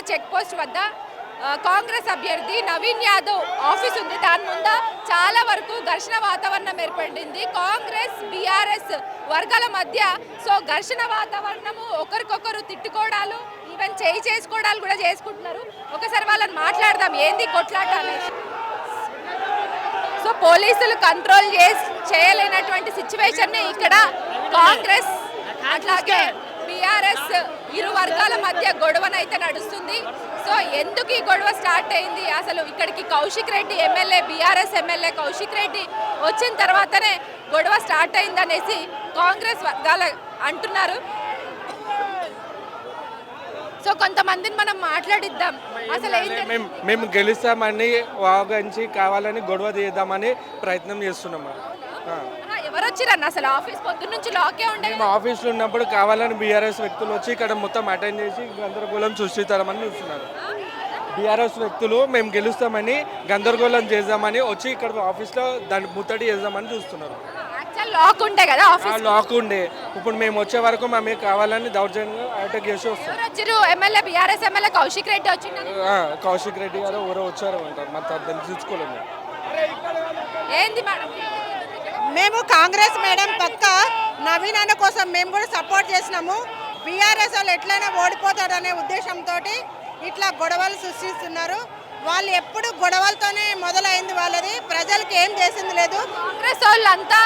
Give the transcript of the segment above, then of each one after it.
Check post వద్ద కాంగ్రెస్ అభ్యర్థి Naveen Yadav office ఉంది. దాని ముందు చాలా వరకు ఘర్షణ వాతావరణం ఏర్పడింది కాంగ్రెస్ బీఆర్ఎస్ వర్గాల మధ్య. సో ఘర్షణ వాతావరణము, ఒకరికొకరు తిట్టుకోవడాలు, ఈవెన్ చేసుకోవడాలు కూడా చేసుకుంటున్నారు. ఒకసారి వాళ్ళని మాట్లాడదాం ఏంది కొట్లాట అనేది. సో పోలీసులు కంట్రోల్ చేయలేనటువంటి సిచ్యువేషన్ ఇక్కడ కాంగ్రెస్ అట్లాగే బీఆర్ఎస్ ఇరు వర్గాల మధ్య గొడవనైతే నడుస్తుంది. సో ఎందుకు ఈ గొడవ స్టార్ట్ అయింది, అసలు ఇక్కడికి Kaushik Reddy MLA, BRS MLA Kaushik Reddy వచ్చిన తర్వాతనే గొడవ స్టార్ట్ అయిందనేసి కాంగ్రెస్ వర్గాలు అంటున్నారు. సో కొంతమందిని మనం మాట్లాడిద్దాం. అసలు మేము గెలుస్తామని వాగించి కావాలని గొడవ తీద్దామని ప్రయత్నం చేస్తున్నాము. ఎవరు వచ్చిరన్న అసలు ఆఫీస్ పొద్దున్న నుంచి లాకే ఉండే. మేము ఆఫీస్లో ఉన్నప్పుడు కావాలని బీఆర్ఎస్ వ్యక్తులు వచ్చి ఇక్కడ మొత్తం అటెండ్ చేసి గందరగోళం సృష్టిస్తారని చూస్తున్నారు. బీఆర్ఎస్ వ్యక్తులు మేము గెలుస్తామని గందరగోళం చేద్దామని వచ్చి ఇక్కడ ఆఫీస్లో దాన్ని ముట్టడి చేద్దామని చూస్తున్నారు. లాక్ ఉండే కదా ఆఫీస్, లాక్ ఉండే. ఇప్పుడు మేము వచ్చే వరకు మేము కావాలని దౌర్జన్యంగా అటాక్ చేసి వస్తాం. MLA BRS MLA Kaushik Reddy వచ్చిండు. కౌశిక్ రెడ్డి గారు ఎవరో వచ్చారు అంటారు, మరి దాన్ని చూసుకోలేము. ఏంది మేడం, మేము కాంగ్రెస్ మేడం పక్క నవీన్ అన్న కోసం మేము కూడా సపోర్ట్ చేసినాము. బీఆర్ఎస్ వాళ్ళు ఎట్లయినా ఓడిపోతారనే ఉద్దేశంతో ఇట్లా గొడవలు సృష్టిస్తున్నారు. వాళ్ళు ఎప్పుడు గొడవలతోనే మొదలైంది వాళ్ళది, ప్రజలకు ఏం చేసింది లేదు. కాంగ్రెస్ వాళ్ళు అంతా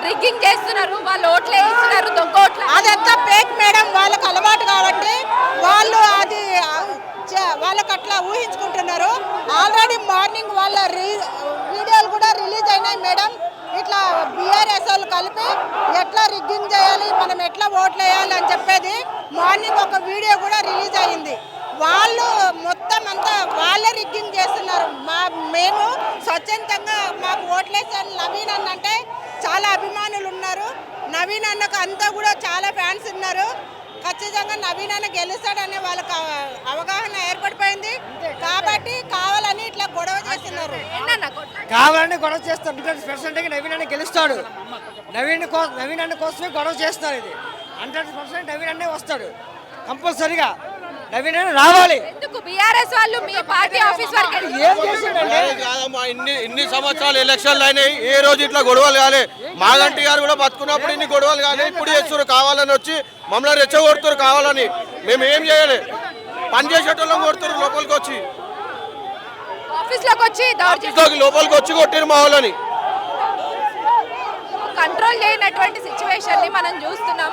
రిగ్గింగ్ చేస్తున్నారు, వాళ్ళు ఓట్లు వేస్తున్నారు, దొంగ ఓట్లు. అదంతా ఫేక్ మేడం, వాళ్ళకి అలవాటు కాబట్టి వాళ్ళు అది వాళ్ళకి అట్లా ఊహించుకుంటున్నారు. ఆల్రెడీ మార్నింగ్ వాళ్ళ వీడియోలు కూడా రిలీజ్ అయినాయి మేడం. ఇట్లా బీఆర్ఎస్ వాళ్ళు కలిపి ఎట్లా రిగ్గింగ్ చేయాలి, మనం ఎట్లా ఓట్లు వేయాలి అని చెప్పేది మార్నింగ్ ఒక వీడియో కూడా రిలీజ్ అయింది. వాళ్ళు మొత్తం అంతా వాళ్ళే రిగ్గింగ్ చేస్తున్నారు. మేము స్వచ్ఛందంగా మాకు ఓట్లేసాను. నవీన్ అన్న అంటే చాలా అభిమానులు ఉన్నారు. నవీన్ అన్నకు అంతా కూడా చాలా ఫ్యాన్స్ ఉన్నారు. ఖచ్చితంగా నవీన్ అన్న గెలుస్తాడనే వాళ్ళకి అవగాహన ఏర్పడిపోయింది కాబట్టి కావాలని ఇట్లా గొడవ చేస్తున్నారు. కావాలని గొడవ చేస్తారు. 100% నవీన్ అన్న గెలుస్తాడు. నవీన్ అన్న కోసమే గొడవ చేస్తారు. ఇది 100% నవీన్ అన్నే వస్తాడు కంపల్సరిగా. నవీన్ అన్న రావాలి. ఎందుకు బీఆర్ఎస్ వాళ్ళు మీ పార్టీ ఆఫీస్ వరకు ఏం చేసిండంటే ఇన్ని సంవత్సరాలు ఎలక్షన్లు అయినాయి, ఏ రోజు ఇట్లా గొడవలు కాలే. మాగంటి గారు కూడా బతుకున్నప్పుడు ఇన్ని గొడవలు కానీ ఇప్పుడు చేస్తారు. కావాలని వచ్చి మమ్మల్ని రెచ్చగొడుతారు కావాలని. మేము ఏం చేయాలి, పని చేసేటోళ్ళం కొడుతారు. లోపలికి వచ్చి లోపలికి వచ్చి కొట్టారు మా వాళ్ళని. కంట్రోల్ చేయనటువంటి సిచ్యువేషన్ ని మనం చూస్తున్నాం.